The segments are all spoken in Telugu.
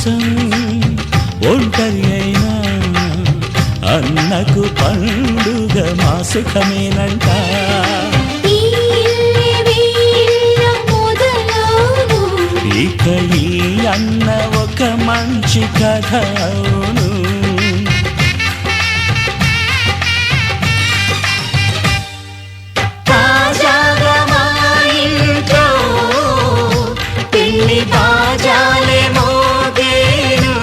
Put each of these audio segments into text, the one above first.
కోసం ఒంటరి అయినా అన్నకు పండుగ మా సుఖమేనంట. ఇక ఈ అన్న ఒక మంచి కథ అవును. తాజాగా మా ఇంట్లో పెళ్లి బాజాలే మోగేను.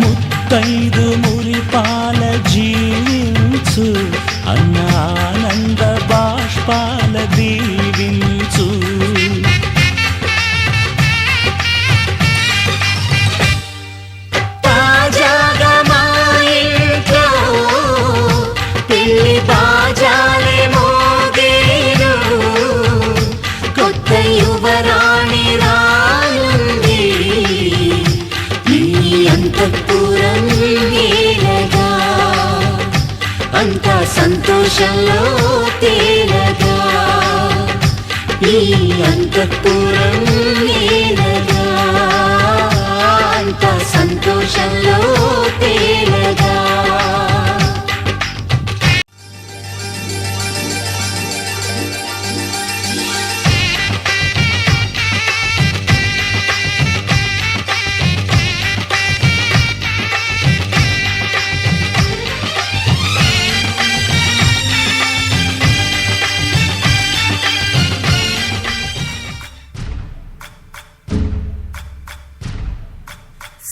ముత్తైదు మురిపాల జీవించు అన్న ఆనంద బాష్పాల దీవించు. తాజాగా మా ఇంట్లో పెళ్లి బాజాలే మోగేను. కొత్త యువరాణి రానుంది అంతఃపురం ఏలగా. అంతా సంతోషంలో తేలగా ఈ అంతఃపురం ఏలగా. అంతా సంతోషంలో తేలగా.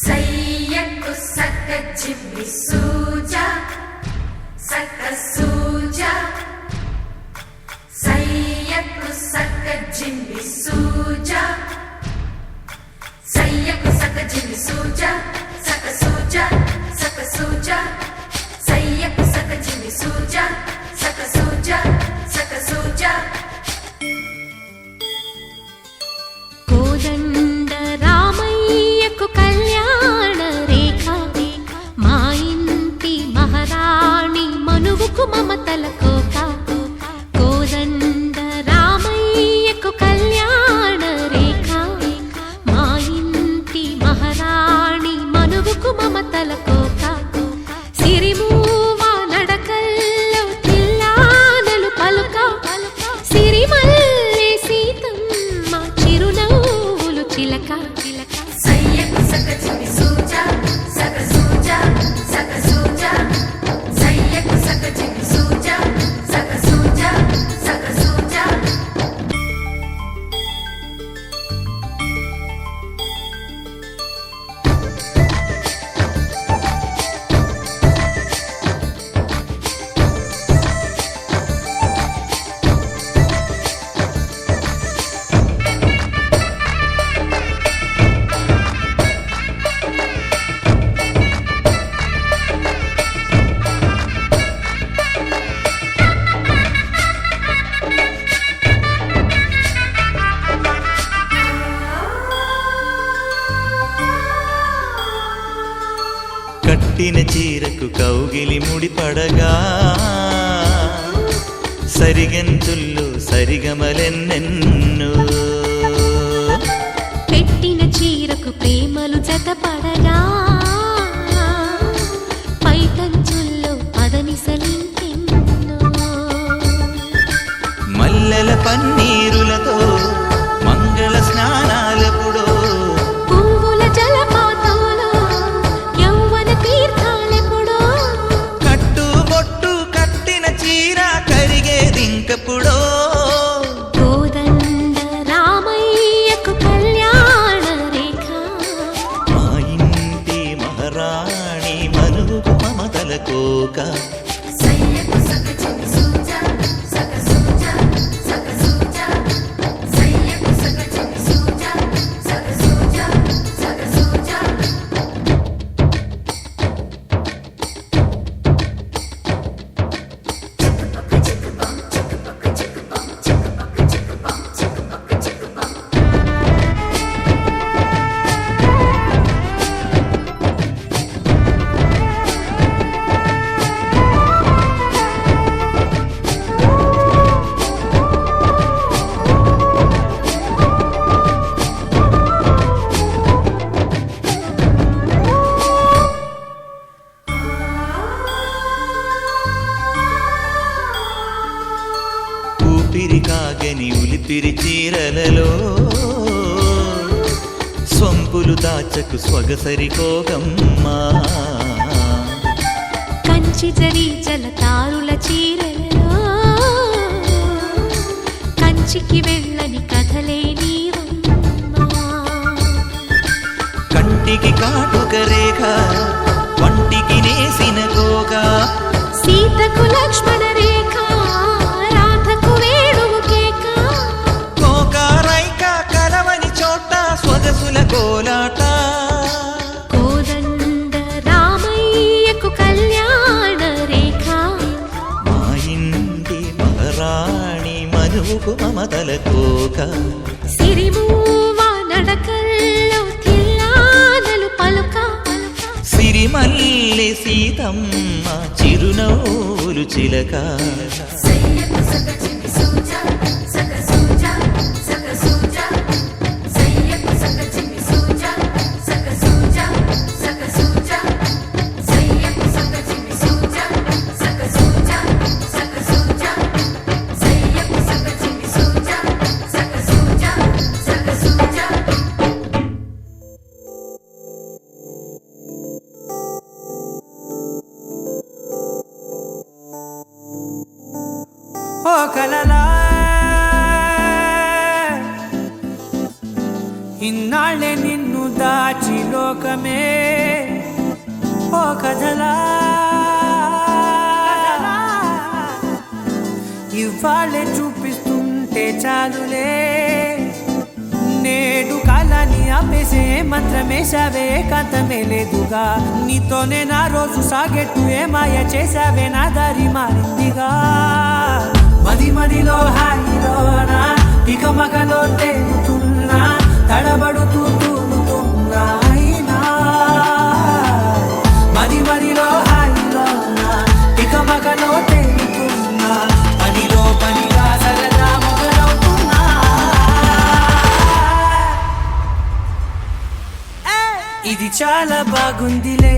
సయ్యకు సక్క చిమ్మి సూజా సక్క సూజా. సయ్యకు సక్క జిమ్మి సూజా. సయ్యకు సక్క జిమ్మి సూజా సక్క సూజా సక్క సూజా. సయ్యకు సక్క జిమ్మి సూజా సక్క సూజా సక్క సూజా. కోదండ రామయ్యకు కళ్యాణ రేఖ. మా ఇంటి మహారాణి మనువుకు మమతల కోక. కోదండ రామయ్యకు కళ్యాణ రేఖ. మా ఇంటి మహారాణి మనువుకు మమతల కోక. సిరిమూవ నడకల్లో తిల్లానలు పలుక. సిరిమల్లె సీతమ్మ చిరునవ్వులు చిలక. సయ్యకు సక్క జిమ్మి సూజా సక్క సూజా సక్క సూజా. సయ్యకు సక్క జిమ్మి సూజా సక్క సూజా సక్క సూజా. కట్టిన చీరకు కౌగిలి ముడిపడగా సరిగంతుల్లో సరిగమలెన్నెన్నో. పెట్టిన చీరకు ప్రేమలు జతపడగా పైటంచుల్లో పదనిసలింకెన్నో. మల్లెల పన్నీరులతో మంగళ స్నానాలెప్పుడో. పువ్వుల జలపాతంలో యౌవన తీర్థాలెప్పుడో. కట్టుబొట్టు కట్టిన చీర కరిగేదింకప్పుడో. కోదండ కోక సయ్యకు సక చిన్ని సూజా సక సూజా సక సూజా సయ్యకు సక చిన్ని సూజా సక సూజా సక సూజా ఊపిరి కాగని ఉలిపిరి చీరలలో సొంపులు దాచకు స్వగసరి కోగమ్మా కంచి జరి జలతారుల చీరలలో కంచికి వెళ్ళని కథలే నీవమ్మా కంటికి కాటుక రేఖ వంటికి నేసిన గోగా సీతకు లక్ష్మణ రేఖ రాధకు వేణువు కేక కోకారైక కలవని చోట స్వగసుల కోలాట కోదండ రామయ్యకు కళ్యాణ రేఖ మా ఇంటి మహారాణి మనువుకు మమతల కోక సిరిమూవ నడకల్లో తిల్లానలు పలుక సిరిమల్లె సీతమ్మ చిరునవ్వులు చిలక సయ్యకు సక చిన్ని సూజా సక సూజా సక సూజా సయ్యకు సక చిన్ని సూజా సక సూజా సక సూజా సయ్యకు సక చిన్ని సూజా సక సూజా సక సూజా సయ్యకు సక చిన్ని సూజా సక సూజా సక సూజా ఓ కలలా ఇన్నాళ్ళే నిన్ను దాచి లోకమే ఓ కథలా ఇవాళ్ళే చూపిస్తుంటే చాలులే నేడు కాలాన్ని ఆపేసే మంత్రమేశావే కాంతమే లేదుగా నీతోనే నా రోజు సాగెట్టు ఏ మాయ చేశావే నా దారి మారిందిగా మది మదిలో హాయిలోనా ఇక మగలో తేలుతున్నా తడబడుతూ తూలుతున్నా అయినా మది మదిలో హాయిలోనా ఇక మగలో తేలుతున్నా పనిలో పనిగా సరదా మొదలవుతున్నా ఇది చాలా బాగుందిలే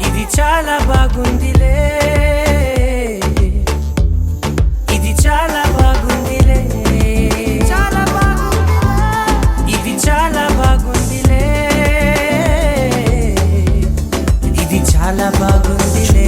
ఇది చాలా బాగుందిలే ఇది చాలా బాగుందిలే చాలా బాగుంది ఇది చాలా బాగుందిలే ఇది చాలా బాగుందిలే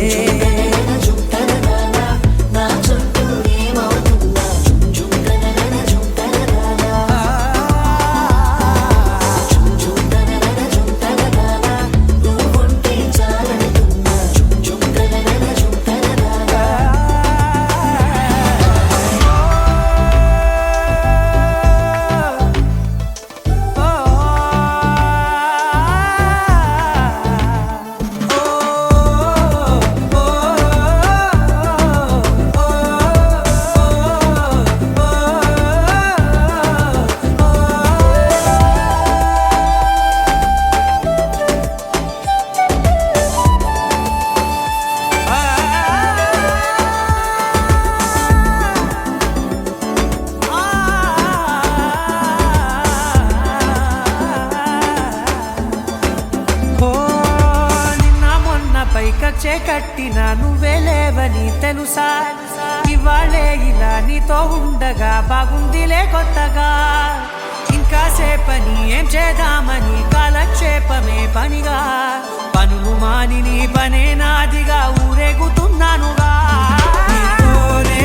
కచ్చే కట్టిన నువ్వే లేవని తెలుసా ఇవాళే ఇలా నీతో ఉండగా బాగుందిలే కొత్తగా ఇంకా సేపని ఏం చేద్దామని కాలక్షేపమే పనిగా పనులు మాని నీ పనే నాదిగా ఊరేగుతున్నానుగా నీతోనే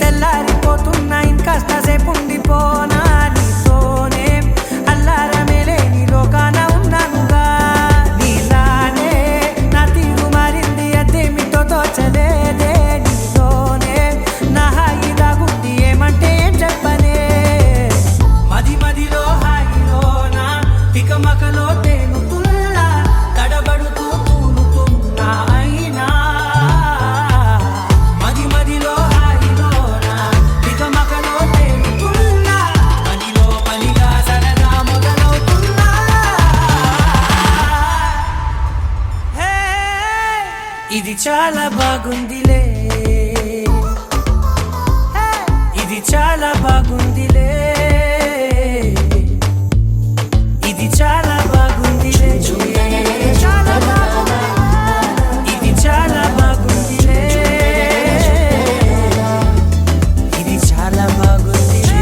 తెల్లారిపోతున్నా ఇంకాస్త సేపు ఉండిపోనా నీతోనే అల్లారమే లేని లోకాన ఉన్నానుగా నీలానే ఇది చాలా బాగుందిలే, ఇది చాలా బాగుందిలే, ఇది చాలా బాగుందిలే, చాలా బాగుంది, ఇది చాలా బాగుందిలే, ఇది చాలా బాగుందిలే.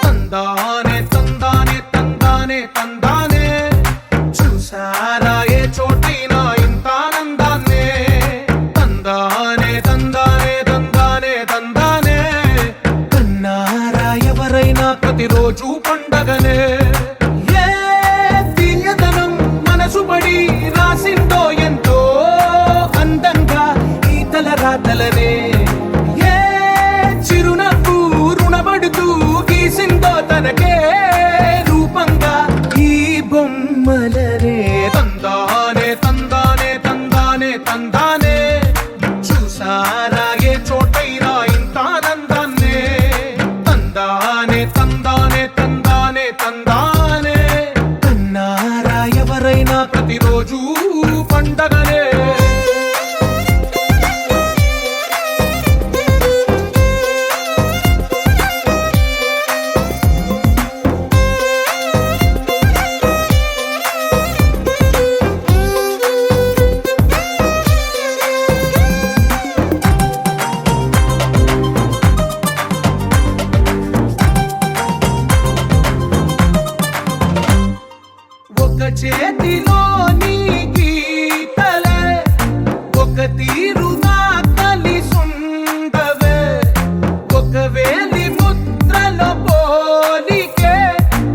తందానే తందానే తందానే తందానే చూసారా ఏ చోటైనా ఇంత ఆనందాన్నే తందానే తందానే తందానే తందానే కన్నారా ఎవరైనా ప్రతిరోజు పండగనే ఏ తీయదనం మనసు పడి రాసిందో ఎంతో అందంగా ఈ తలరాతలనే ఏ చిరునవ్వు రుణపడుతూ గీసిందో తనకే రూపంగా ఈ బొమ్మలనే తందానే తందానే తందానే తందానే చూసారా ఏ చోటైనా ఇంత ఆనందాన్నే తందానే తందానే తందానే తందానే కన్నారా ఎవరైనా ప్రతిరోజు పండగనే ఒక చేతిలో నీ గీతలే ఒక తీరుగా కలిసుండవే ఒక వేలి ముద్రలో పోలికే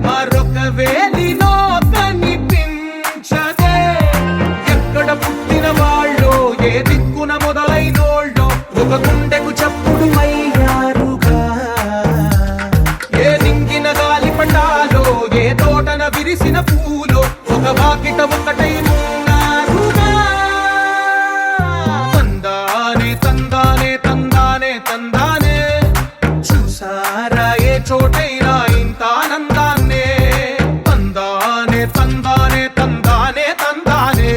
మరొక వేలిలో కనిపించదే ఎక్కడ పుట్టిన వాళ్ళో ఏ దిక్కున మొదలైనోళ్ళో ఒక గుండెకు చప్పుడు అయ్యారుగా ఏ నింగిన గాలి పటాలో ఏ తోటన విరిసిన పూలో ఒక వాకిట ఒకటై ఉన్నారుగా తందానే తందానే తందానే తందానే చూసారా ఏ చోటైనా ఇంత ఆనందాన్నే తందానే తందానే తందానే తందానే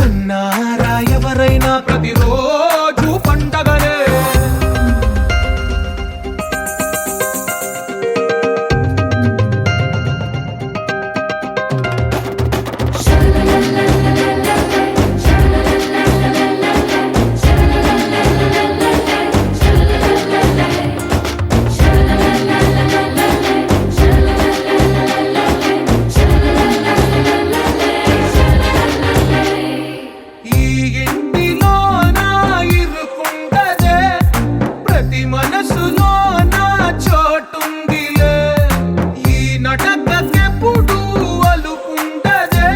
కన్నారా ఎవరైనా ప్రతిరోజు పండగనే ఈ ఇంటిలో నా ఇరుకుండదే ప్రతి మనసులో నా చోటుందిలే ఈ నటకెప్పుడు అలుకుండదే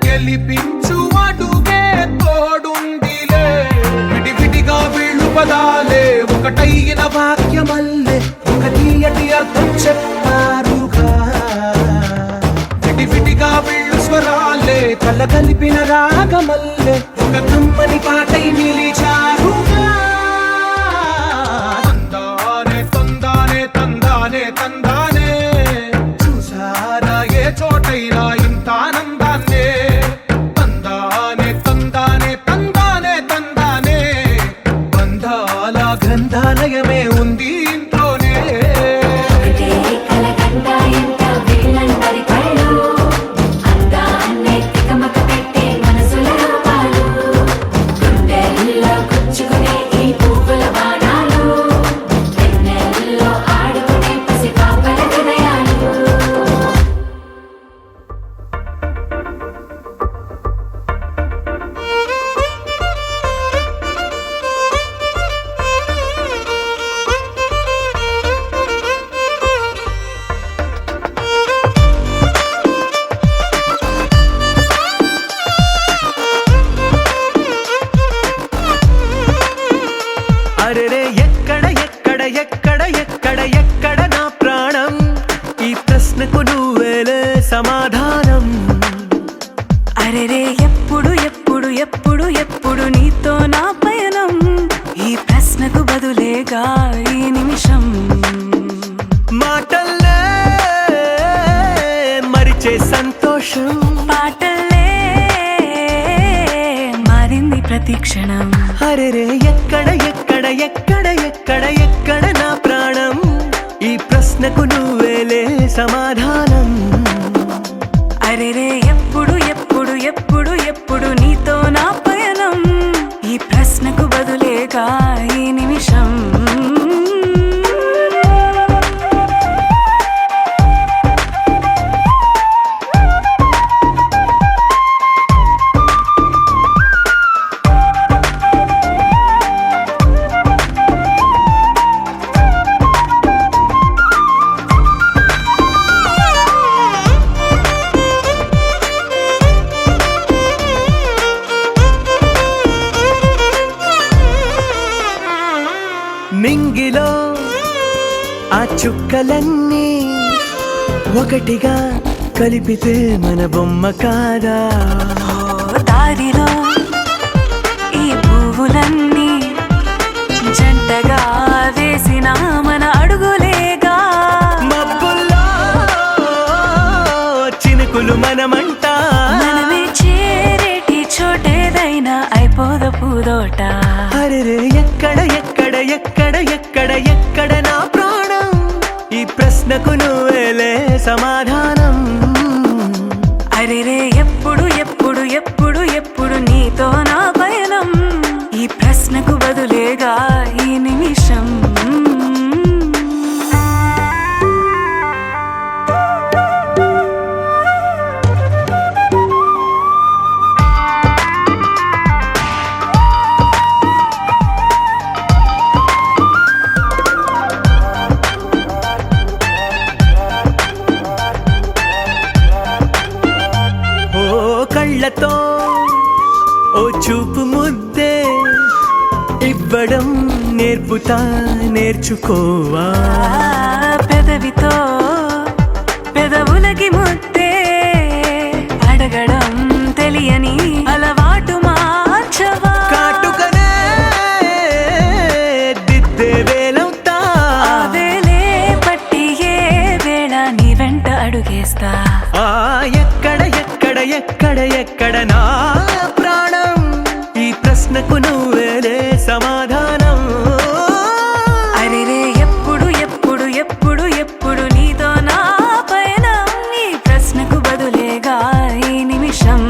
గెలిపించు అడుగే తోడుందిలే విడివిడిగా వీళ్ళు పదాలే ఒకటైన వాక్యమల్లే ఒక తీయటి అర్థం చెప్పారుగా విడివిడిగా వీళ్ళు స్వరాలే కల కలిపిన రాగమల్లే ఒక కమ్మని పాటై నిలిచారుగా తందానే తందానే తందానే తందానే చూసారా ఏ చోటైనా ఇంత ఆనందాన్నే తందానే తందానే తందానే తందానే బంధాల గ్రంథాలయమే ఉంది ఇంట్లోనే ఒకటే కలకండ ఎంత వీళ్ళందరి కళ్ళు అందాన్నే తికమక పెట్టే మనసుల రూపాలు గుండెల్లో గుచ్చుకునే ఈ పువ్వుల బాణాలు వెన్నెల్లో ఆడుకునే పసిపాపల హృదయాలు అరెరే ఎక్కడ ఎక్కడ ఎక్కడ ఎక్కడ ఎక్కడ నా ప్రాణం ఈ ప్రశ్నకు నువ్వేలే సమాధానం అరెరే ఎప్పుడు ఎప్పుడు ఎప్పుడు ఎప్పుడు నీతో నా పయనం ఈ ప్రశ్నకు బదులేగా ఈ నిమిషం మాటల్లే మరిచే సంతోషం పాటల్లే మారింది ప్రతి క్షణం అరెరే ఎక్కడ ఎక్కడ ఎక్కడ ఎక్కడ ఎక్కడ నా ప్రాణం ఈ ప్రశ్నకు నువ్వేలే సమాధానం అరెరే ఎప్పుడు ఎప్పుడు ఎప్పుడు ఎప్పుడు నీతో నా పయనం ఈ ప్రశ్నకు బదులేగా ఈ నిమిషం మింగిలో ఆ చుక్కలన్నీ ఒకటిగా కలిపితే మన బొమ్మ కాదా దారిలో ఈ పువ్వులన్నీ జంటగా వేసిన మన అడుగులేగా మబ్బుల్లో చినుకులు మనమంట మనమే చేరేటి చోటేదైనా అయిపోద పూదోట అరెరే ఎక్కడ ఎక్కడ ఎక్కడ ఎక్కడ ఎక్కడ నా ప్రాణం ఈ ప్రశ్నకు నువ్వేలే సమాధానం అరెరే ఎప్పుడు ఎప్పుడు ఎప్పుడు ఎప్పుడు నీతో నా పయనం ఈ ప్రశ్నకు బదులేగా ఈ నిమిషం ఓ కళ్ళతో ఓ చూపు ముద్దే ఇవ్వడం నేర్పుతా నేర్చుకోవా పెదవితో పెదవులకి ముద్దే అడగడం తెలియని అలవాటు మార్చవా కాటుకనే దిద్దే వేలవుతా ఆ వేలే పట్టి ఏ వేళ నీ వెంట అడుగేస్తా ఆ ఎక్కడ ఎక్కడ ఎక్కడ ఎక్కడ నా ప్రాణం ఈ ప్రశ్నకు నువ్వేలే సమాధానం అరెరే ఎప్పుడు ఎప్పుడు ఎప్పుడు ఎప్పుడు నీతో నా పైన నీ ప్రశ్నకు బదులేగా ఈ నిమిషం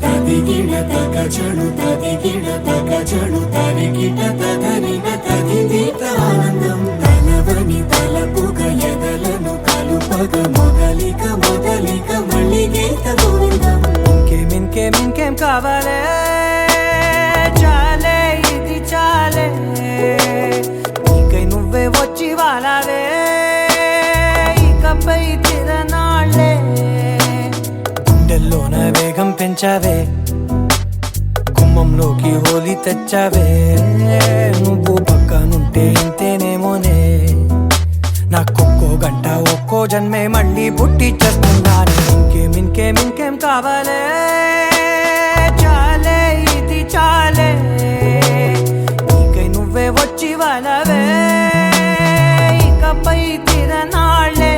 తదిగిడ తగజడు తదిగిడ తగజడు తరిగిట తగరిన తదిదీత ఆనందం తలవని తలపుగ ఎదలను కలుపగ మొదలిక మొదలిక మళ్ళీ గీత గోవిందం ఇంకేం కావాలే చాలే ఇది చాలే నీకై నువ్వే వచ్చి వాలావే ఇకపై తిరనాళ్ళే గుండెల్లోన వేగం పెంచావే గుమ్మంలోకి హోలీ తెచ్చావే నువ్వు పక్కనుంటే ఇంతేనేమోనే నాకొక్కో గంట ఒక్కో జన్మే మళ్ళీ పుట్టి చేస్తున్నాను ఇంకేం కావాలే చాలే ఇది చాలే నీకై నువ్వే వచ్చి వాలవే ఇకపై తిరనాళ్ళే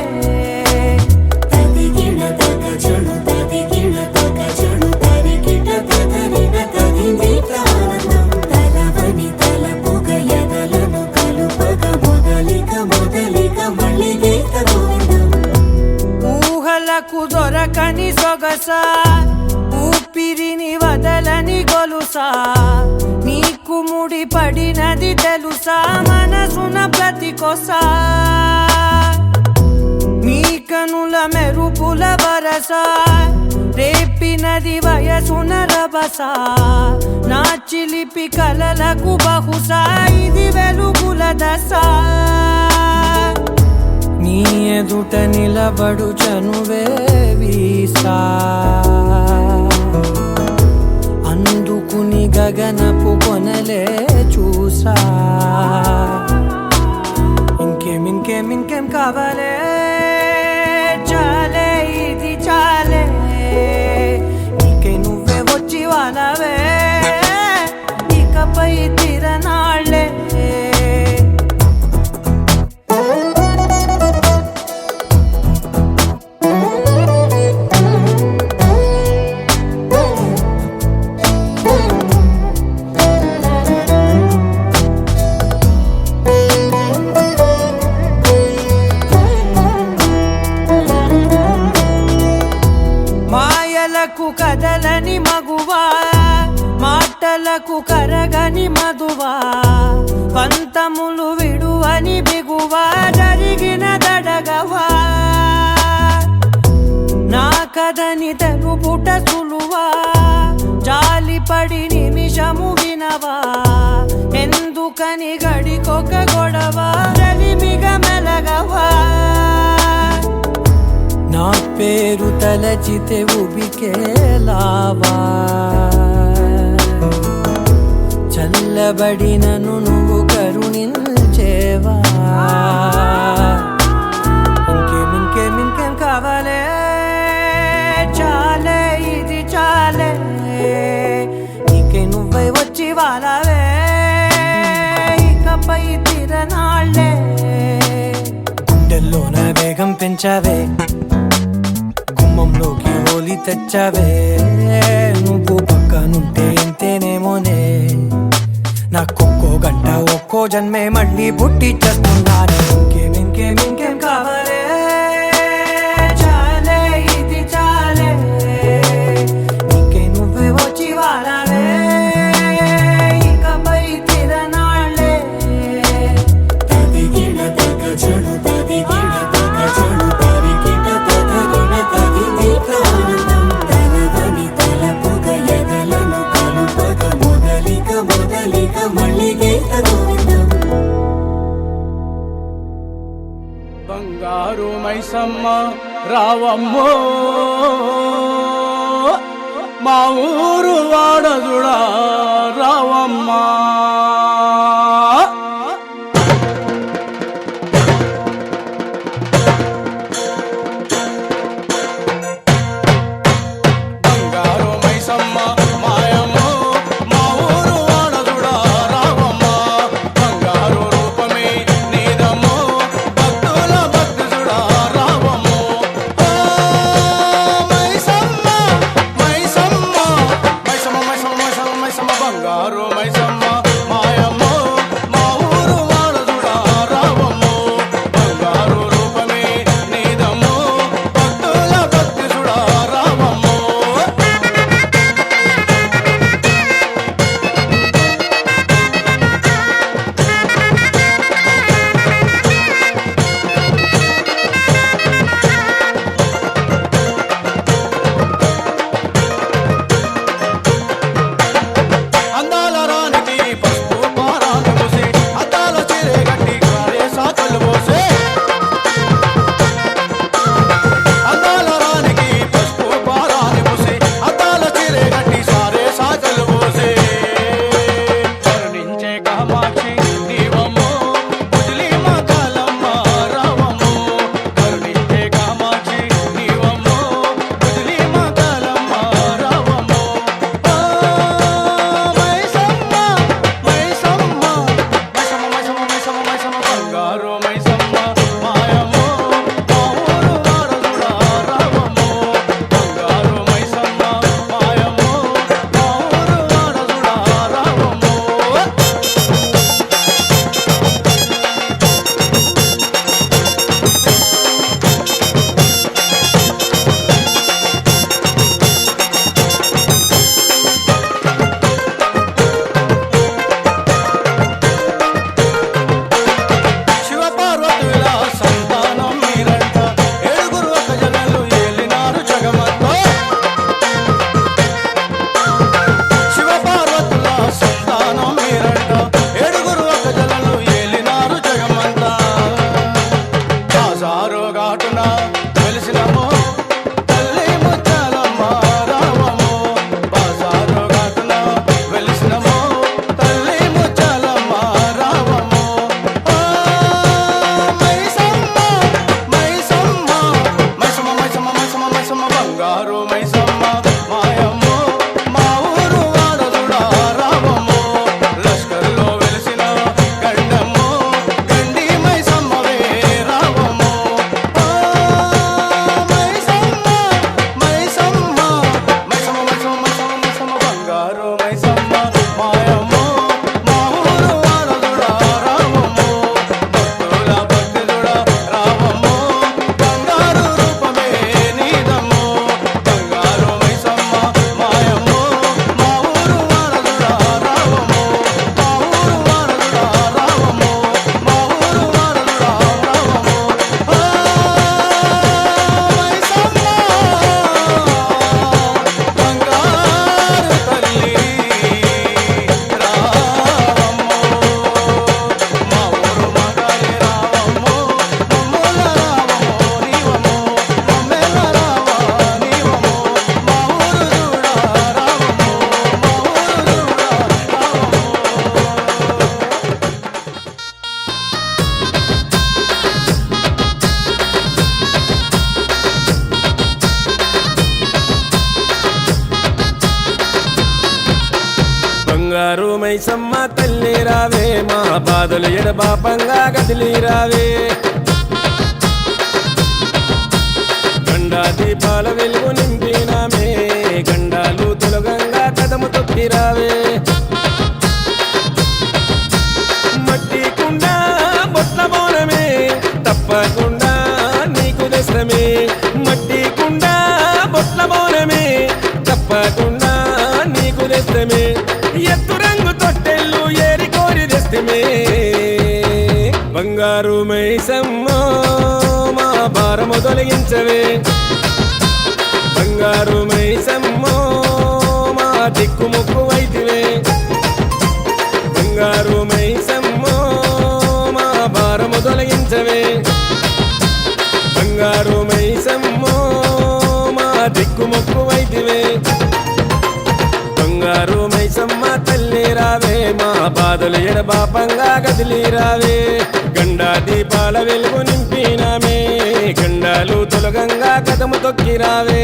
తదిగిడ తగజడు తదిగిడ తగజడు తరిగిట తగరిన తదిదీత ఆనందం తలవని తలపుగ ఎదలను కలుపగ మొదలిక మొదలిక మళ్ళీ గీత గోవిందం ఊహలకు దొరకని సొగస ఊపిరిని వదలని గొలుసా నీకు ముడి పడినది తెలుసా మనసున ప్రతి కొసా నీ కనుల మెరుపుల వరస రేపినది వయసున రభస నా చిలిపి కలలకు బహుశా ఇది వెలుగుల దశ నీ ఎదుట నిలబడు చనువే వీసా అందుకుని గగనపు కొనలే చూసా ఇంకేం కావాలే చాలే ఇది చాలే నీకే నువ్వే వచ్చి వాలవే ఇకపై తిరనాళ్ళే మాయలకు కదలని మగువా మాటలకు కరగని మధువా పంతములు విడువని బిగువా జరిగిన దడగవా నా కథని తెలుపుట సులువా జాలిపడి నిమిషము వినవా ఎందుకని గడికొక గొడవ రలిమిగ మెలగవా నా పేరు తలచితే ఉబికేలావా చల్లబడినను నువ్వు కరుణించేవా ఇంకేం కావాలే చాలే ఇది చాలే నీకే నువ్వై వచ్చి వాలవే ఇకపై తిరనాళ్ళే గుండెల్లోన వేగం పెంచావే గుమ్మంలోకి హోలీ తెచ్చావే నువ్వు పక్కనుంటే ఎంతేనేమోనే నాకొక్కో గంట ఒక్కో జన్మే మళ్ళీ పుట్టి చేస్తున్నానే ఇంకేం కావాలే చాలే ఇది చాలే నీకే నువ్వే వచ్చి వాలవే ఇకపై తిరనాళ్ళే తదిగిన తగ జడు తదిగిన తగ జడు తరిగిన తదరిన తదిని ప్రాణం తలవని తలపుగ ఎదలను కలుపగ మొదలిక మళ్ళీగీత గోవిందం బంగారు మైసమ్మ రావమ్మో మా ఊరు వాడదుడా రావమ్మా బంగారు మైసమ్మ మాయమ్మో మా ఊరు వాడదుడా రావమ్మా బంగారు రూపమే నీదమ్మో భక్తుల భక్తుడా రావమ్మో ఓ మైసమ్మ మైసమ్మ మైసమ్మ మైసమ్మ మైసమ్మ మైసమ్మ మైసమ్మ తల్లి రావే మా బాధలు ఎడబాపంగా గదిలి రావే గండా దీపాల వెలుగు నింపినామే గండాలు తొలగంగా కదము తొక్కి రావే మట్టి కుండ బొట్ల బోనమే తప్పకుండా నీకు దశమే మట్టి కుండ బొట్ల బోనమే తప్పకుండా నీకు దశమే ఎత్తు రంగు తొట్టెళ్ళు ఏరి కోరి దస్తమే బంగారు మైసమ్మ మా భారము తొలగించవే బంగారు మైసమ్మ మా దిక్కు ముక్కు వైతివే బంగారు మైసమ్మ మా భారము తొలగించవే బంగారు మైసమ్మ మా దిక్కు ముక్కు వైతివే బంగారు మైసమ్మ తల్లి రావే మా బాధలు ఎడబాపంగా గదిలి రావే గండా దీపాల వెలుగు నింపినామే గండాలు తొలగంగా కదము తొక్కి రావే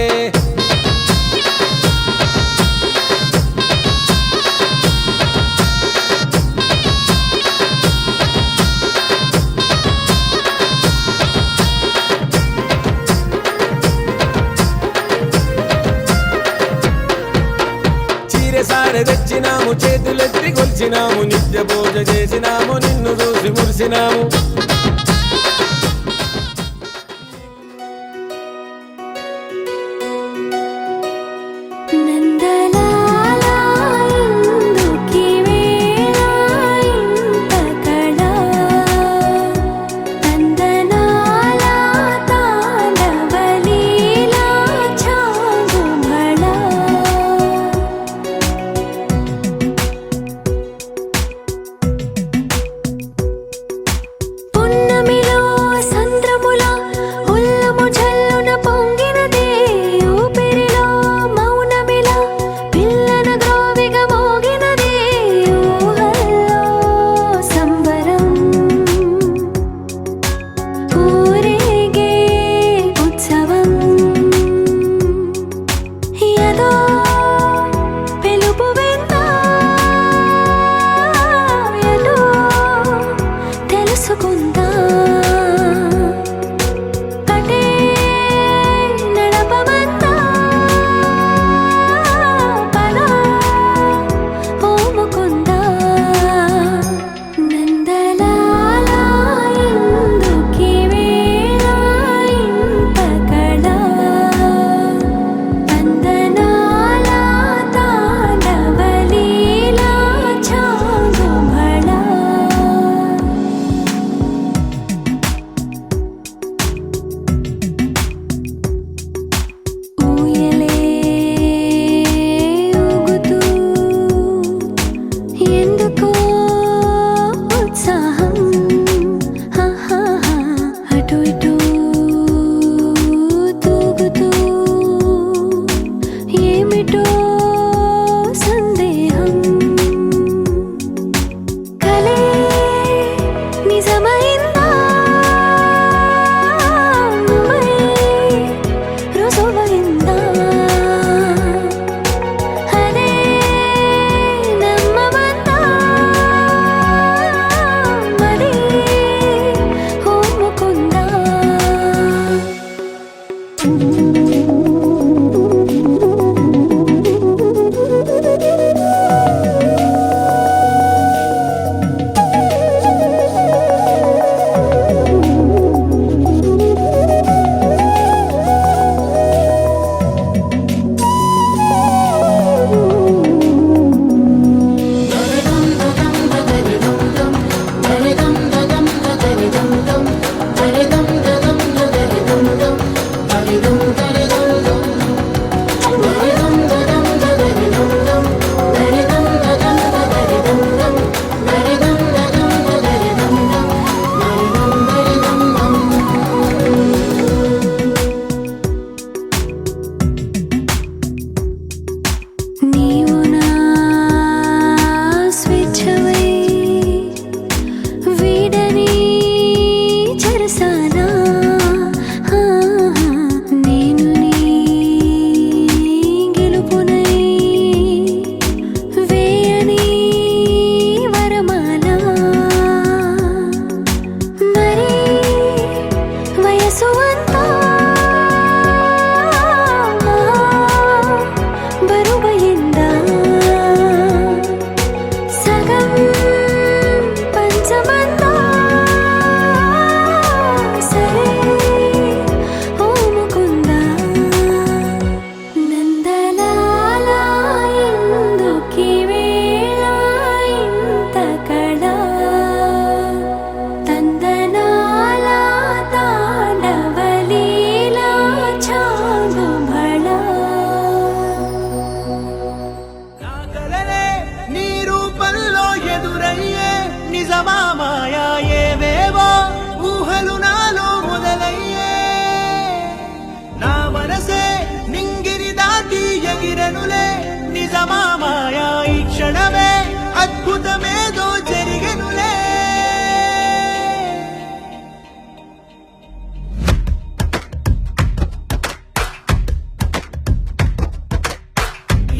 సారె తెచ్చినాము చేతులెత్తి కొలిచినాము నిత్య పూజ చేసినాము నిన్ను చూసి మురిసినాము నందలాలా ఇందుకి వేళ ఇంత కళ నందనాలా తాండవలీలా చాగుమళ పున్నా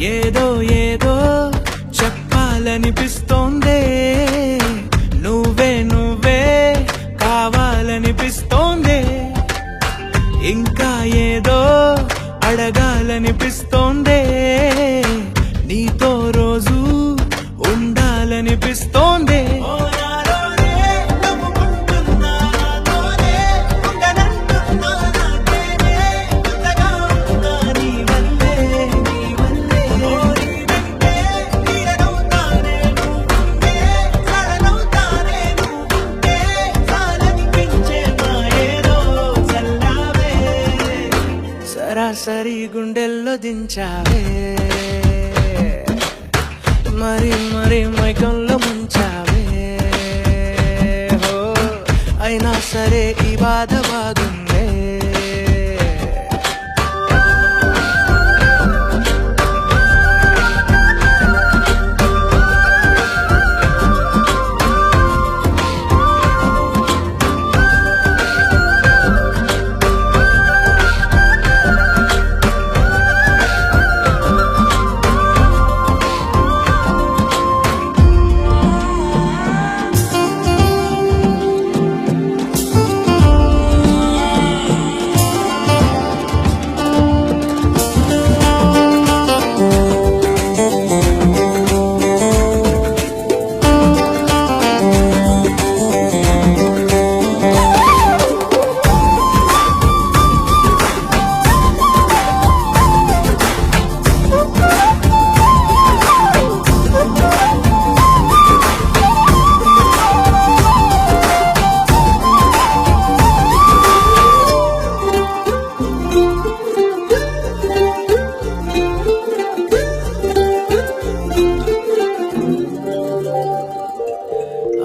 ఏదో ఏదో చెప్పాలనిపిస్తోందే నువ్వే నువ్వే కావాలనిపిస్తోందే ఇంకా ఏదో అడగాలనిపిస్తోందే నీతో రోజు ఉండాలనిపిస్తోందే సరాసరి గుండెల్లో దించావే మరి మరి మైకంలో ముంచావే హో అయినా సరే ఈ బాధ బాగుందే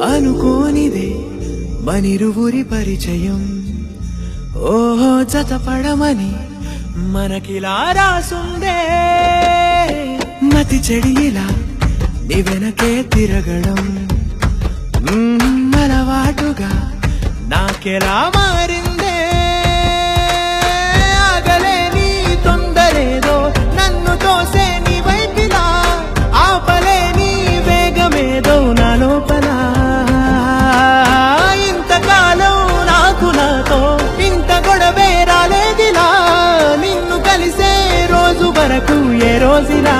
అనుకోనిదే మనిరువురి పరిచయం ఓహో జతపడమని మనకిలా రాసుందే మతి చెడిలా నీ వెనకే తిరగడం అలవాటుగా నాకెలా మారిందే ఆగలేని తొందరేదో నన్ను తోసే నీ వైపిలా ఆపలేని వేగమేదో నా లోపల ఇంతకాలం నాకు నాతో ఇంత గొడవే రాలేదిలా నిన్ను కలిసే రోజు వరకు ఏ రోజులా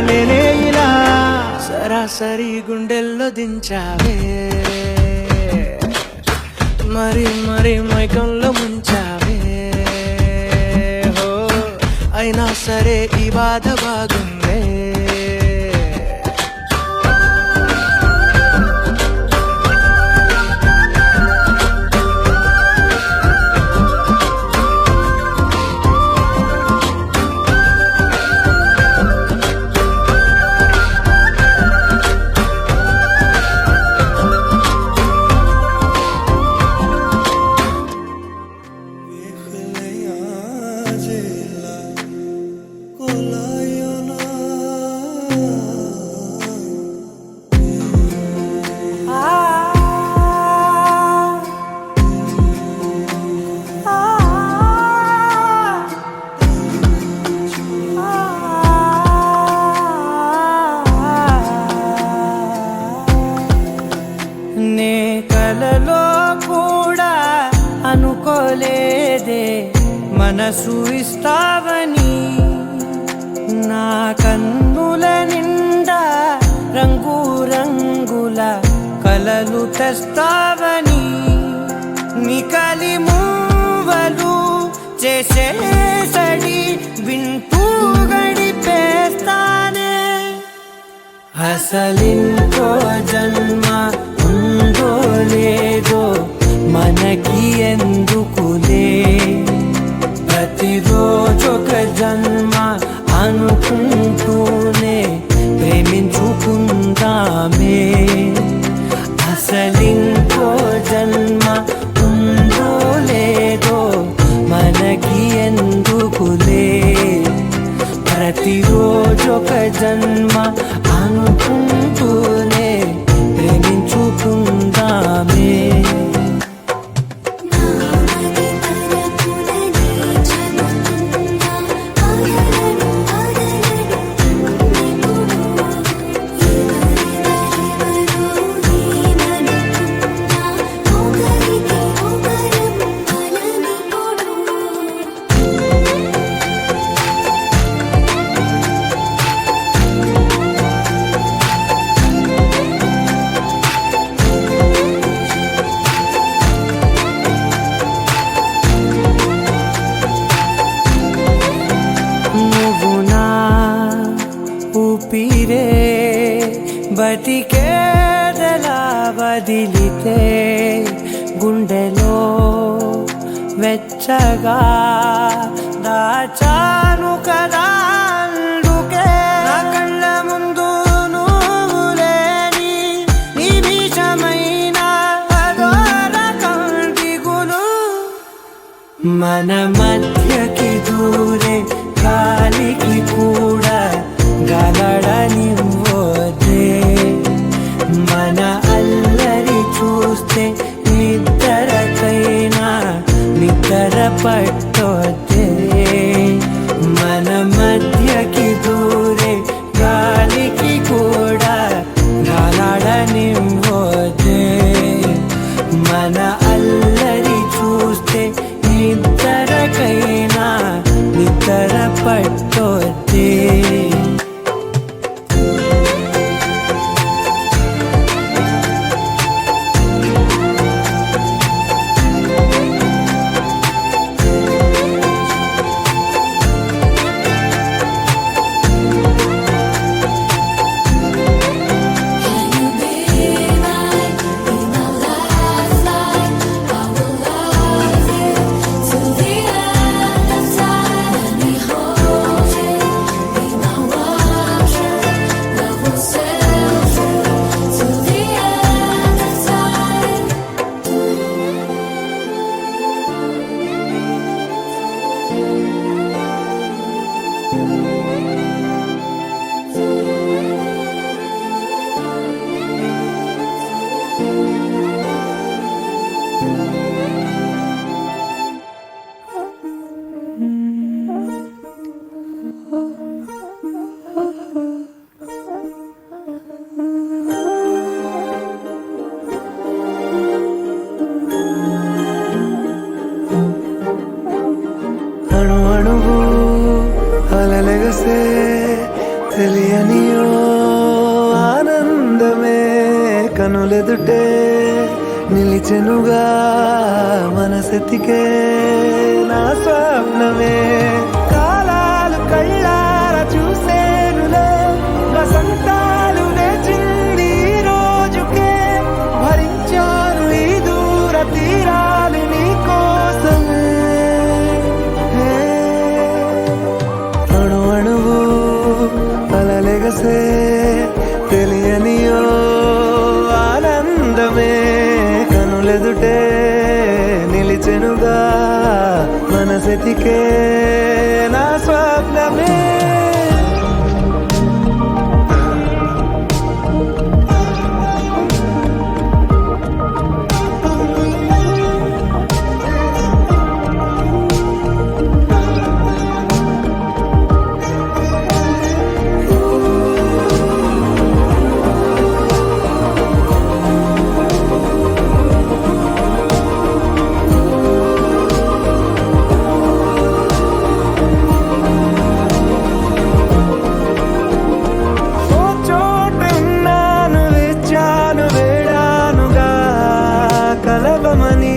లేలే ఇలా సరాసరి గుండెల్లో దించావే మరి మరి మైకంలో ముంచావే హో అయినా సరే ఈ బాధ బాగుందే నే కలలో కూడా అనుకోలేదే మనసు ఇస్తావని నా కన్నుల నిండా రంగు రంగుల కలలు తెస్తావని నికలి మూవలు చేసేసడి వింటూ గడిపేస్తానే అసలింకో జన్మ ఉందో లేదో మనకి ఎందుకులే ప్రతిరోజొక జన్మ అనుకుంటూనే ప్రేమించుకుందామే అసలింకో జన్మ ఉందో లేదో మనకి ఎందుకులే ప్రతిరోజొక జన్మ అనుకుంటూనే ప్రేమించుకుందామే నామది తరపులని చెబుతున్నా ఆగలను ఆగలను ఊపిరే బతికేదలా వదిలితే గుండెలో వెచ్చగా దాచాను కదా అందుకే నా కళ్ళ ముందు నువ్వు లేని నిమిషమైన అదోర కంటిగులు మన మధ్యకి దూరే గాలికి కూడా గలడనివ్వదే మన అల్లరి చూస్తే నిద్రకైనా నిద్ర పట్టొద్దే మన మధ్యకి దూరే గాలికి కూడా గలడనివ్వదే మన అల్లరి చూస్తే నిద్రకైనా నిద్ర పట్టొద్దే అణు అణువు అలలెగసే తెలియనియో ఆనందమే కనులెదుటే నిలిచెనుగా మనసెతికే నా స్వప్నమే కాలాలు కళ్ళార చూసేనులే వసంతాలు నేచింది ఈ రోజుకే భరించాను ఈ దూర తీరాలు నీ కోసమే అణు అణువు అలలెగసే తెలియనియో ఆనందమే కనులెదుటే నిలిచెనుగా మనసెతికే నా స్వప్నమే కలవమని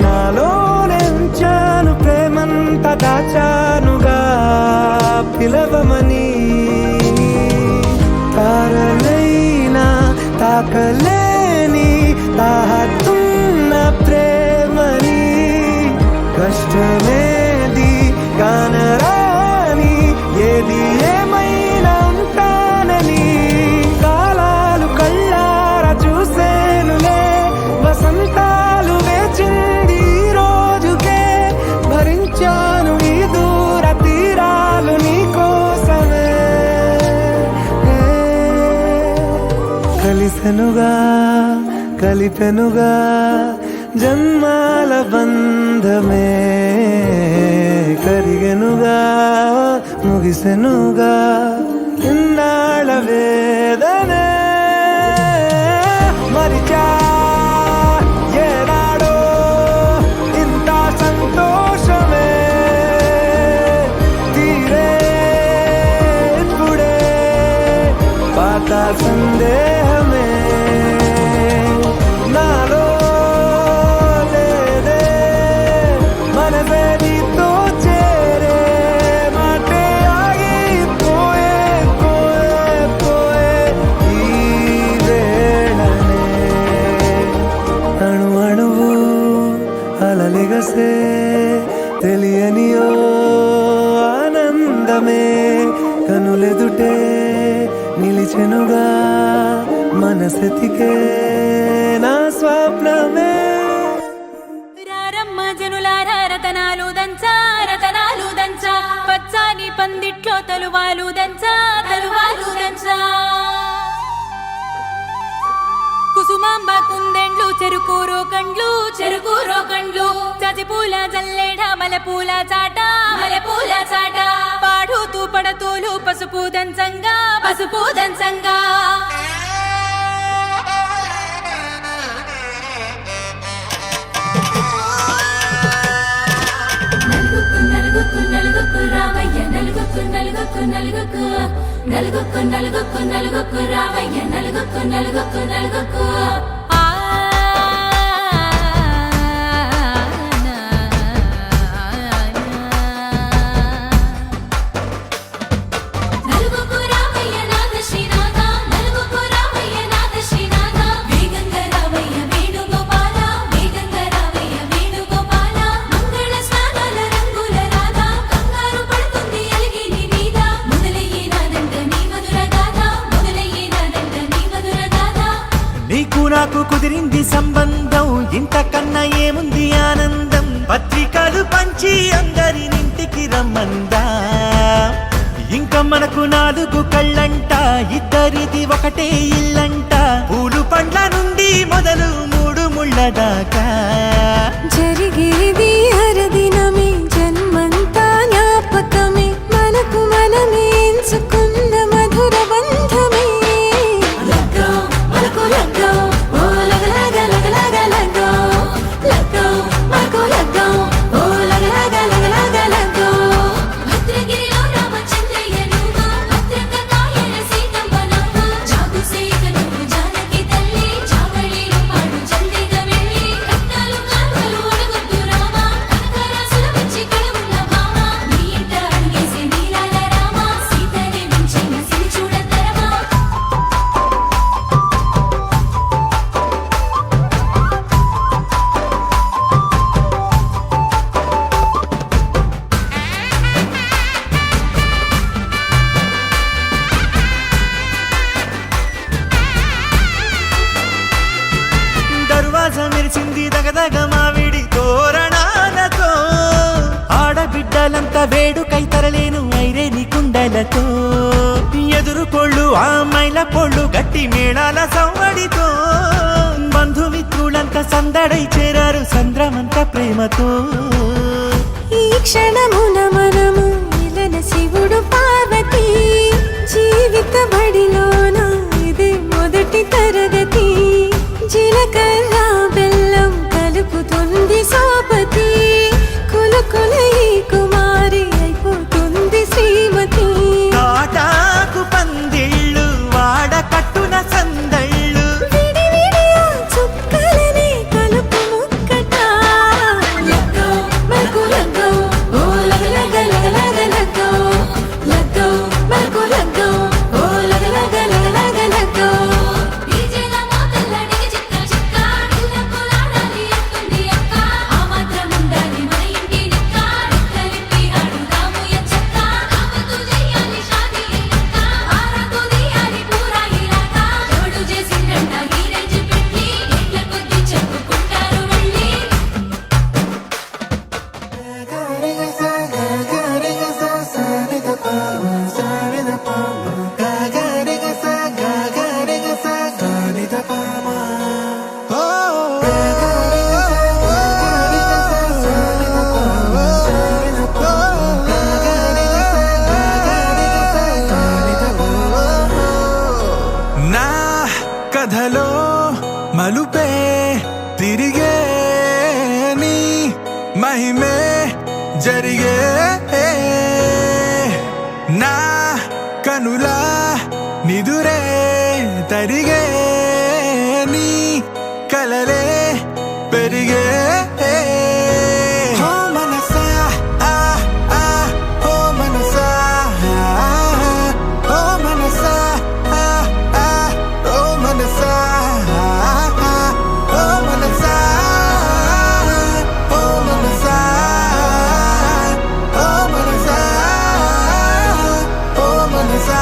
నాలో నెంచాను ప్రేమంత దాచానుగా పిలవమని తారలైనా తాకలేని తాహతున్న ప్రేమని కష్టమేది కానరాని ఏది ఏమైనా ఉంటానని కాలాలు కళ్ళార చూసేనులే వసంతాలు వేచింది ఈ రోజుకే భరించాను ఈ దూర తీరాలు నీ కోసమే కలిసెనుగా కలిపెనుగా జన్మాల బంధమే కరిగెనుగా ముగిసెనుగా ఇన్నాళ్ళ వేదనే మరిచా ఏనాడో ఇంత సంతోషమే తీరే ఇప్పుడే పాత సందేహమే నాలో లేదే మనసే నీతో చేరే మాటే ఆగిపోయే కనులెదుటే నిలిచెనుగా మనసెతికే నా స్వప్నమే రారమ్మ జనులారా రతనాలు దంచా రతనాలు దంచా పచ్చాని పందిట్లో తలువాలు దంచా తలువాలు దంచా కుసుమాంబ కుందెండ్లు చెరుకూరో కండ్లు చెరుకూరో కండ్లు చజిపూల జల్లేడ మలపూల చాట మలపూల చాట పాడుతూ పడతూలు పసుపు దంచంగా పసుపు దంచంగా నలుగుకు నలుగుకు రావయ్య నలుగుకు నలుగుకు నలుగుకు నలుగుకు నలుగుకు నలుగుకు రావయ్య నలుగుకు నలుగుకు నలుగుకు నలుగుకు రావయ్య నాద శ్రీనాథ నలుగుకు రావయ్య నాద శ్రీనాథ వేగంగా రావయ్య వేణుగోపాల వేగంగా రావయ్య వేణుగోపాల మంగళ స్నానాల రంగుల రాధ కంగారు పడుతుంది అలిగి నీ మీద మొదలయ్యేనాదంట నీ మధుర గాథ మొదలయ్యేనాదంట నీ మధుర గాథ నీకు నాకు కుదిరింది సంబంధం ఇంతకన్నా ఏముంది ఆనందం పత్రికలు పంచి అందరినింటికి రమ్మందా ఇంకా మనకు 4 కళ్ళంట ఇద్దరిది ఒకటే ఇల్లంట పూలు పండ్ల నుండి మొదలు 3 ముళ్ళ దాకా జరిగేది హరదినమే జన్మంతా జ్ఞాపకమే మనకు మనమే ఎంచుకున్న మధుర బంధమే లగ్గో మనకు లగ్గో ఓ లగలగ లగలగ లగ్గో లగ్గో మనకు లగ్గో ఓ లగలగ లగలగ లగ్గో భద్రగిరిలో రామచంద్రయ్య నువ్వు భద్రంగ కాయల సీతమ్మ నవ్వు జాగు సేక నువ్వు జానకి తల్లి జావళీలు పాడు జల్దిగా వెళ్ళి రత్నాలు కాంతలు అడగొద్దు రామ కనకరాసుల వచ్చి కడవున్న భామ నీ ఇంట అడుగేసే నీలాల రామ సీతనే మించిన సిరి చూడతరమా దర్వాజా మెరిసింది దగదగ మావిడి తోరణాలతో ఆడబిడ్డలంతా వేడుకై తరలేను ఐరేని కుండలతో ఎదురుకోళ్ళు ఆ మైల పొళ్ళు గట్టి మేళాల సవ్వడితో బంధుమిత్రులంతా సందడై చేరారు సంద్రమంత ప్రేమతో ఈ క్షణమున మనము ఇలన శివుడు పార్వతి జీవిత బడిలోన ఇది మొదటి తరగతి జీలకర్ర బెల్లం కలుపుతుంది సోపతి కులుకుల ఈ కుమారి అయిపోతుంది శ్రీమతి తాటాకు పందిళ్ళు వాడ కట్టున సందళ్ళు విడివిడియా చుక్కలనే కలుపు ముక్కట లగ్గో మనకు లగ్గో ఓ లగలగ లగలగ లగ్గో లగ్గో మనకు లగ్గో ఓ లగలగ లగలగ లగ్గో డీజేల మోతల్ల డిగ చిక్క చిక్క ఇళ్ళకు లాడాలి అంటుంది అక్క ఆ మాత్రం ఉండాలి మన ఇంటి నిక్క రెక్కలిప్పి ఆడుదాము ఎంచక్క ఆపతు చేయాలి షాదీ అక్క ఆరతు తీయాలి పూరా ఇలాకా జోడు చేసిందంట ఈ రేంజ్ పెట్టి ఇళ్ళ కొద్ది చెప్పుకుంటారు వెళ్ళి నా కథలో మలుపే తిరిగే నీ మహిమే జరిగే నా కనులా నిదురే తరిగే నీ కలలే పెరిగే ఓ మనసా ఆ ఆ ఓ మనసా ఓ మనసా ఆ ఆ ఓ మనసా ఓ మనసా ఓ మనసా ఓ మనసా ఓ మనసా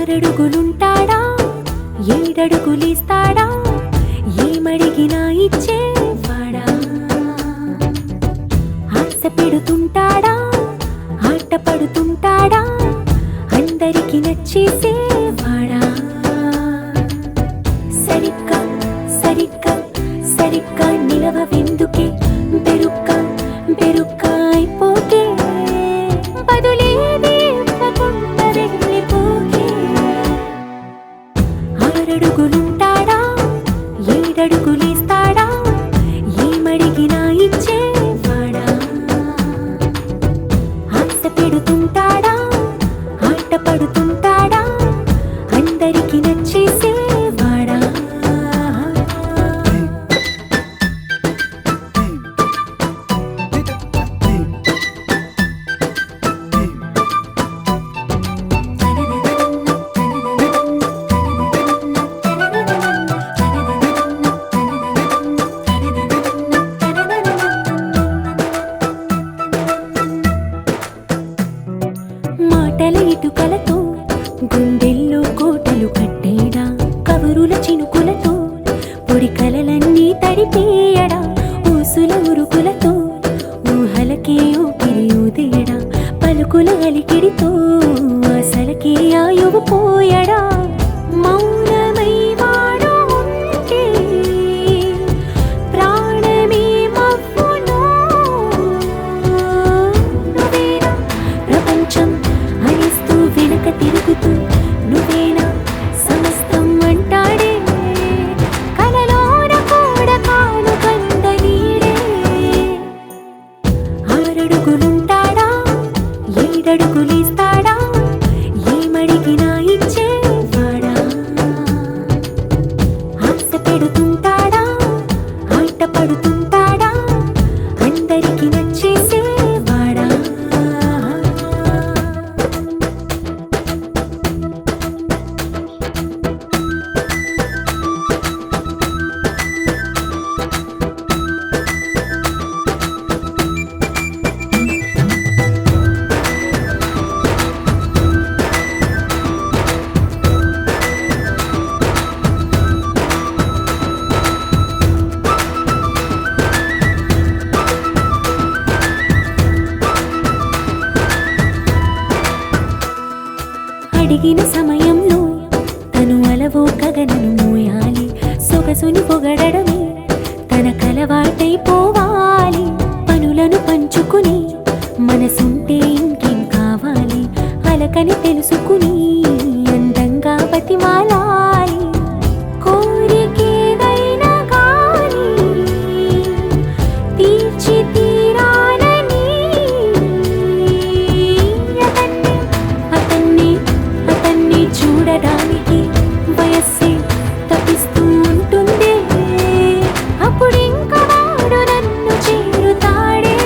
6 అడుగులుంటాడా 7 అడుగులిస్తాడా ఏమడిగినా ఇచ్చేవాడా ఆశ పెడుతుంటాడా ఆట పడుతుంటాడా అందరికి నచ్చేసేవాడా సరిగ్గా సరిగ్గా సరిగ్గా నిలవవెందుకే బెరుక్క అయిపోకే బదులేది ఇవ్వకుండా వెళ్ళిపోకే 6 అడుగులుంటాడా 7 అడుగులిస్తాడా ఏమడిగినా ఇచ్చేవాడా ఆశ పెడుతుంటాడా ఆట పడుతుంటాడా అందరికి నచ్చేసేవాడా మాటల ఇటుకలతో గుండెల్లో కోటలు కట్టేడా కవురుల చినుకులతో పొడి కలలన్నీ తడిపేయడా ఊసుల ఉరుకులతో ఊహలకే ఊపిరి ఊదేయడా పలుకుల అలికిడితో అసలకే ఆయువు పోయడా మౌనమై వాడు ఉంటే ప్రాణమే మవ్వును నువ్వేనా ప్రపంచం అనిస్తూ వెనక తిరుగుతూ నువ్వేనా సమస్తం అంటాడే కలలోన కూడా కాను కంద నీడే 6 అడుగులుంటాడా 7 అడుగులిస్తాడా ఏమడిగినా ఇచ్చేవాడా ఆశ పెడుతుంటాడా ఆట పడుతుంటాడా అందరికి నచ్చేసేవాడా అడిగిన సమయంలో తను అలవో గగనను మోయాలి సొగసుని పొగడమే తనకలవాటైపోవాలి పనులను పంచుకుని మనసుంటే ఇంకేం కావాలి అలకని తెలుసుకుని అందంగా బతిమాలాలి కోరికేదైనా కానీ తీర్చి తీరాలని అతన్ని చూడడానికి వయస్సే తప్పిస్తూ ఉంటుంది అప్పుడింక వాడు నన్ను చేరుతాడే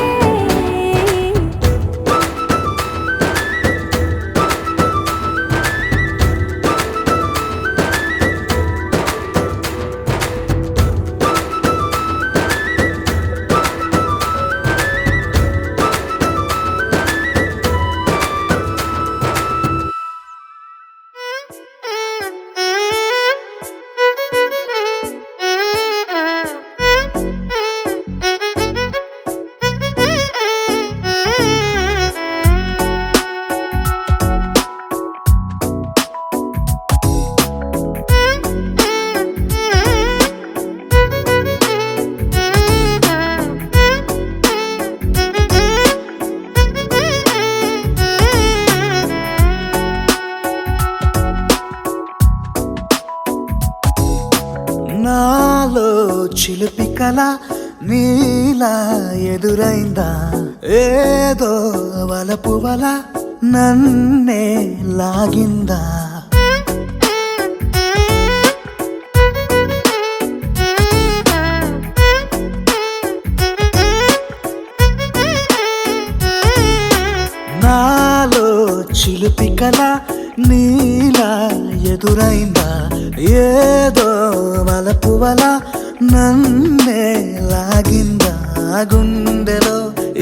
నాలో చిలిపి కల నీలా ఎదురైందా ఏదో వలపు వల నన్నే లాగిందా నాలో చిలిపి కల నీలా ఎదురైందా ఏదో వలపు వల నన్నే లాగిందా గుండెలో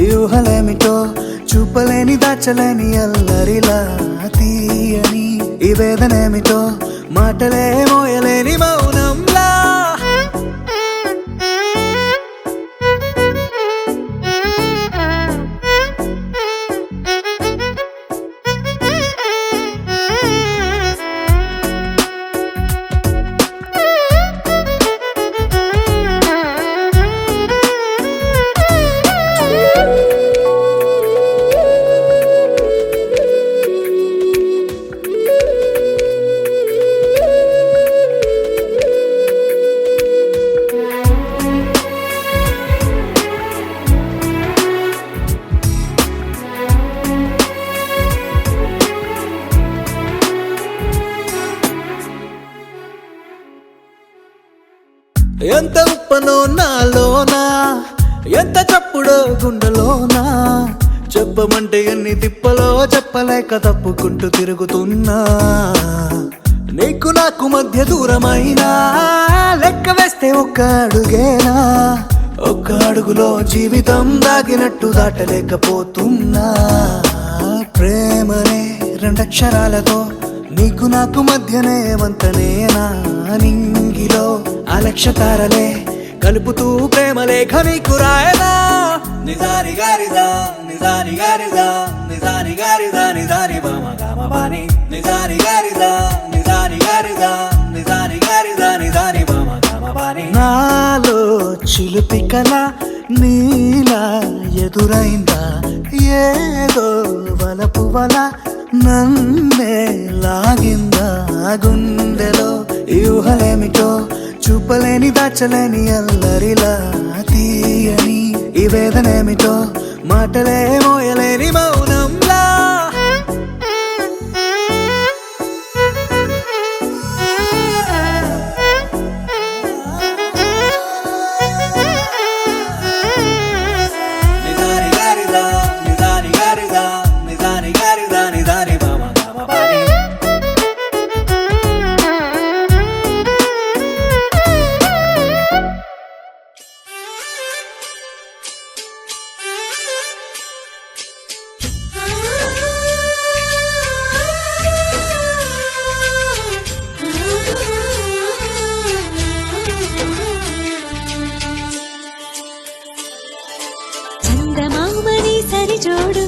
యూహలేమిటో చూపలేని దాచలేని అల్లరిలా తీయని ఈ వేదనేమిటో మాటలే మోయలేని మౌనంలా ఎంత ఉప్పనో నాలోనా ఎంత చప్పుడో గుండెలోనా చెప్పమంటే ఎన్ని తిప్పలో చెప్పలేక తప్పుకుంటూ తిరుగుతున్నా నీకు నాకు మధ్య దూరమైనా లెక్క వేస్తే ఒక్క అడుగేనా ఒక్క అడుగులో జీవితం దాగినట్టు దాటలేకపోతున్నా ప్రేమనే రెండక్షరాలతో నీకు నాకు మధ్యనే వంతనేనా నింగిలో అలక్షతారలే కలుపుతూ ప్రేమ లేఖ నీకు రాయనా నిజాని గారిదా నిజాని గారిదా నిజాని గారిదా నిజాని బామ గామ బాని నిజాని గారిదా నిజాని గారిదా నిజాని గారిదా నిజాని బామ గామ బాని నాలో చిలుపి కల నీలా ఎదురైందా ఏదో వలపు వల నన్నే లాగిందా గుండెలో ఊహలేమిటో చూపలేని దాచలేని అల్లరిలా తీయని ఈ వేదనేమిటో మాటలే మోయలేని మౌనంలా నిజాని గారిదా నిజాని గారిదా నిజాని గారిదా నిజాని బామ గామ బాని చందమామని సరిజోడు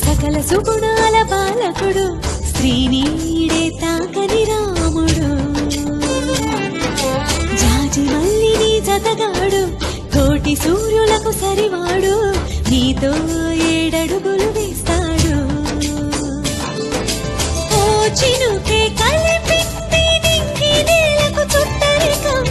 సకల సుగుణాల బాలకుడు శ్రీనీడే తాకని రాముడు జాజి మల్లిని జతగాడు కోటి సూర్యులకు సరివాడు నీతో ఏడడుగులు వేస్తాడు ఓ చినుకే కలిపింది నింగి నేలకు చుట్టరికం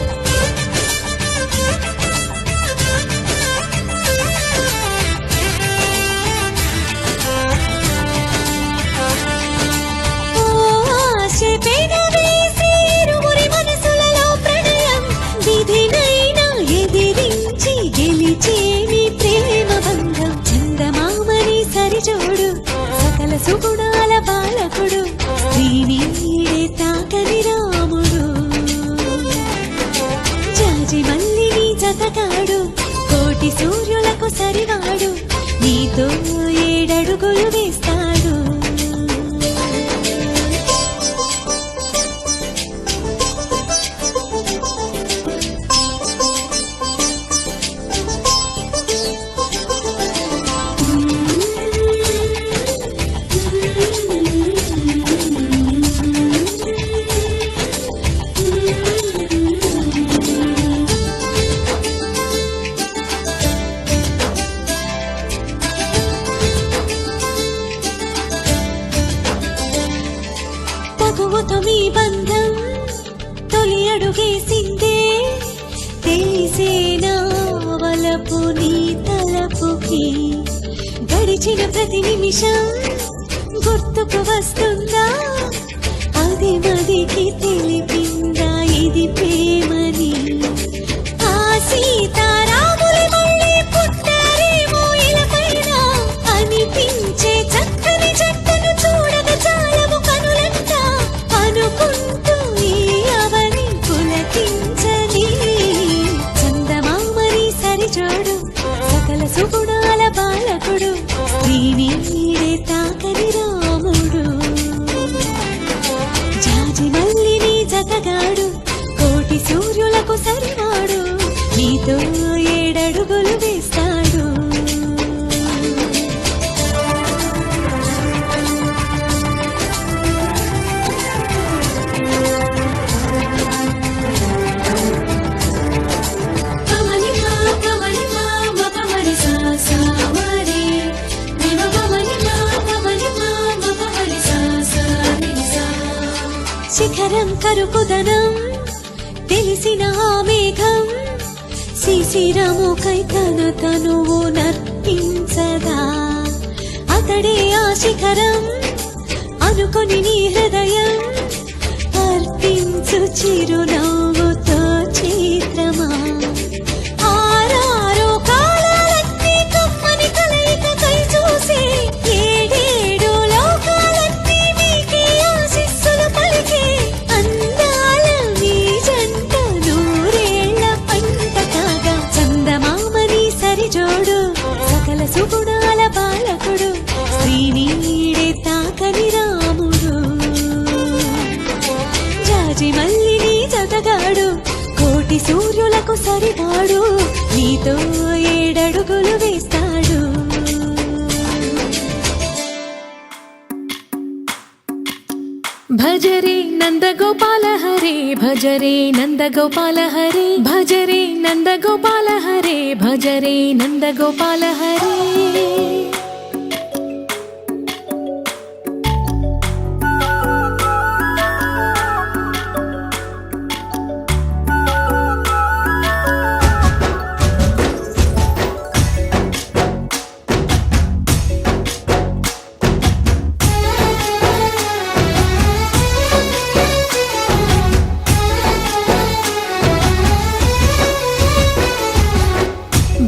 జోడు సకల సుగుణాల బాలకుడు శ్రీనీడే తాకని రాముడు జాజి మల్లిని జతగాడు కోటి సూర్యులకు సరివాడు నీతో ఏడడుగులు వేస్తాడు తగువతో మీ బంధం తొలి అడుగేసిందే తెలిసేనా వలపు నీ తలపుకి గడిచిన ప్రతి నిమిషం గుర్తుకు వస్తుందా అది మదికి తెలిపిందా ఇది ప్రేమని ఆ సీతారాములు మళ్ళీ పుట్టారేమో ఇలపైన అనిపించే చక్కని జట్టును చూడగా చాలము కనులంట అనుకుంటూ ఈ అవని పులకించని చందమామని సరిజోడు సకల సుగుణాల బాలకుడు శ్రీనీడే తాకని రాముడు నీతో 7 అడుగులు వేస్తాడు. శిఖరం కరుకుదనం తెలిసిన ఆ మేఘం శిశిరముకై తన తనువు నర్పించదా. అతడే ఆ శిఖరం అనుకొని నీ హృదయం అర్పించు చిరునవ్వుతో చిత్రమా. ఆరారో కాలాలన్నీ కమ్మని కలయికకై చూసే 7 లోకాలన్నీ మీకే ఆశీస్సులు పలికే అందాల మీ జంట 100 పంట కాగా చందమామని సరిజోడు సకల సుగుణాల బాలకుడు శ్రీనీడే తాకని రాముడు. జాజి మల్లిని జతగాడు కోటి సూర్యులకు సరిపాడు నీతో 7 అడుగులు వేస్తాడు. భజరే నందగోపాల హరే భజరే నందగోపాల హరే భజరే నందగోపాల హరే భజరే నందగోపాల హరే.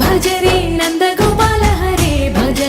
భజరే నందగోపాల హరే భజ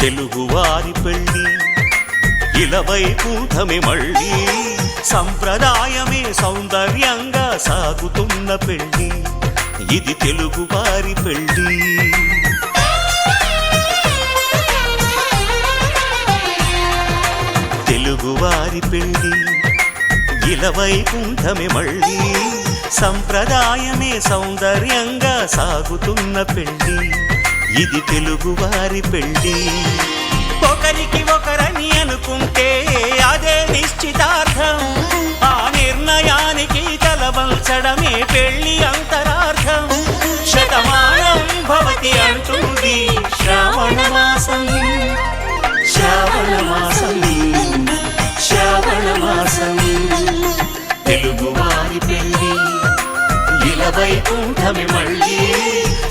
తెలుగువారి పెళ్ళి ఇలవైకుంఠమే మళ్ళీ సంప్రదాయమే సౌందర్యంగా సాగుతున్న పెళ్ళి ఇది తెలుగువారి పెళ్ళి తెలుగువారి పెళ్ళి ఇలవైకుంఠమే మళ్ళీ సంప్రదాయమే సౌందర్యంగా సాగుతున్న పెళ్ళి ఇది తెలుగువారి పెళ్ళి ఒకరికి ఒకరని అనుకుంటే అదే నిశ్చితార్థం ఆ నిర్ణయానికి తలవంచడమే పెళ్ళి అంతరార్థం శతమానం భవతి అంటుంది శ్రావణ మాసం శ్రావణ మాసం శ్రావణ మాసం తెలుగువారి పెళ్ళి ఇలవైకుంఠమే మళ్ళీ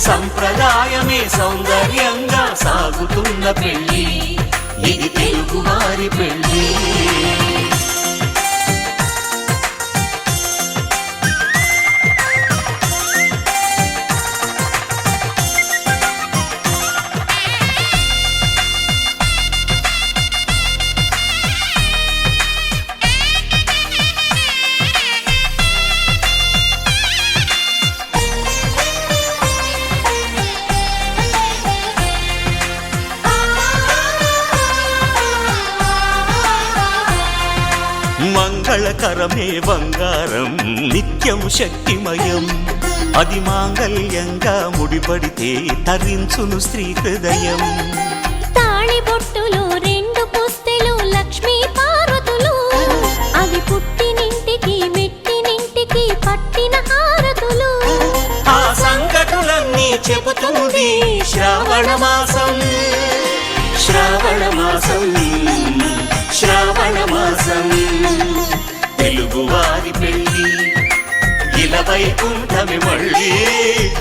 సంప్రదాయమే సౌందర్యంగా సాగుతున్న పెళ్ళి ఇది తెలుగువారి పెళ్ళి మంగళకరమే బంగారం నిత్యం శక్తిమయం అది మాంగళ్యంగా ముడిపడితే తరించును స్త్రీ హృదయం తాళి బొట్టులో రెండు పుస్తెలు లక్ష్మీ పార్వతులు అవి పుట్టినింటికి మెట్టినింటికి పట్టిన హారతులు ఆ సంగతులన్నీ చెబుతుంది శ్రావణ మాసం శ్రావణ మాసం శ్రావణ మాసం తెలుగువారి పెళ్ళి ఇలవైకుంఠమే మళ్ళీ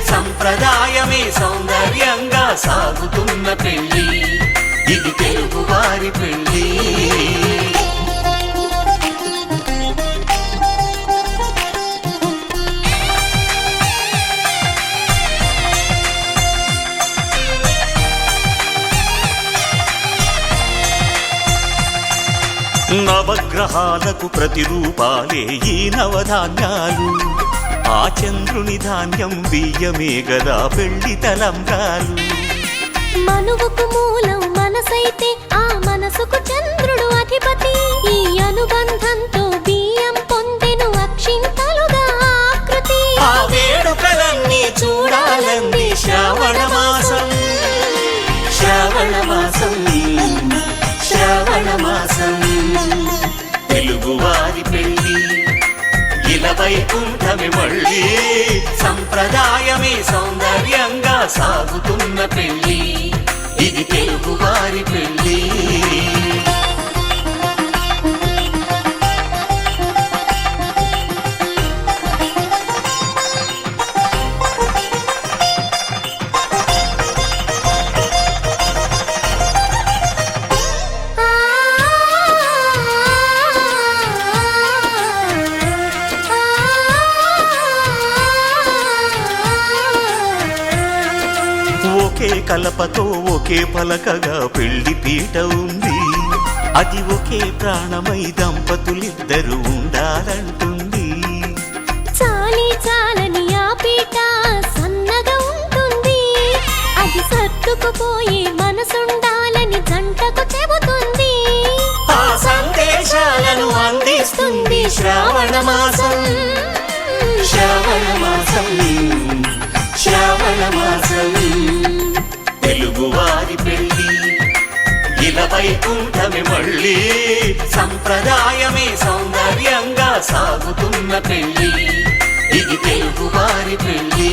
సంప్రదాయమే సౌందర్యంగా సాగుతున్న పెళ్ళి ఇది తెలుగువారి పెళ్ళి నవగ్రహాలకు ప్రతిరూపాలే ఈ నవధాన్యాలు ఆ చంద్రుని ధాన్యం బియ్యమే గదా పెళ్లి తలంబ్రాలు మనువుకు మూలం మనసైతే ఆ మనసుకు చంద్రుడు అధిపతి ఈ అనుబంధంతో బియ్యం పొందెను అక్షింతలుగా ఆకృతి ఆ వేడుకలన్నీ చూడాలంది శ్రావణ మాసం శ్రావణ మాసం శ్రావణ మాసం తెలుగువారి పెళ్ళి ఇలవైకుంఠమే మళ్ళీ సంప్రదాయమే సౌందర్యంగా సాగుతున్న పెళ్ళి ఇది తెలుగువారి పెళ్ళి ఒకే కలపతో ఒకే పలకగా పెళ్లి పీట ఉంది అది ఒకే ప్రాణమై దంపతులిద్దరూ ఉండాలంటుంది చాలి చాలని ఆ పీట సన్నగా ఉంటుంది అది సర్దుకుపోయే మనసుండాలని జంటకు చెబుతుంది ఆ సందేశాలను అందిస్తుంది శ్రావణ మాసం శ్రావణ మాసం శ్రావణ మాసం తెలుగువారి పెళ్ళి ఇలవైకుంఠమే మళ్ళీ సంప్రదాయమే సౌందర్యంగా సాగుతున్న పెళ్ళి ఇది తెలుగువారి పెళ్ళి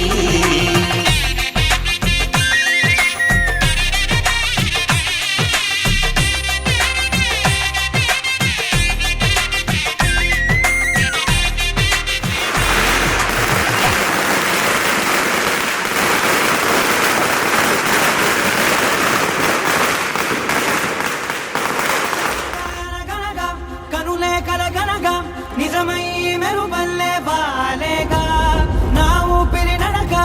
కనులే కలగనగా నిజమై మెరుపల్లే బాలేగా నా ఊపిరి నడగా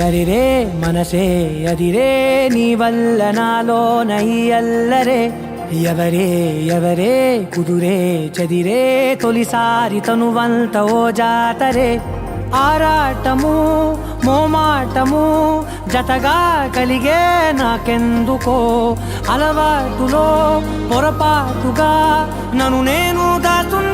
అరిరే మనసే అదిరే నీ వల్ల నాలోన ఈ అల్లరే ఎవరే ఎవరే కుదురే చదిరే తొలిసారి తనువంత ఓ జాతరే ఆరాటము మోమాటము జతగా కలిగే నాకెందుకో అలవాటులో పొరపాటుగా నన్ను నేను దాచున్నా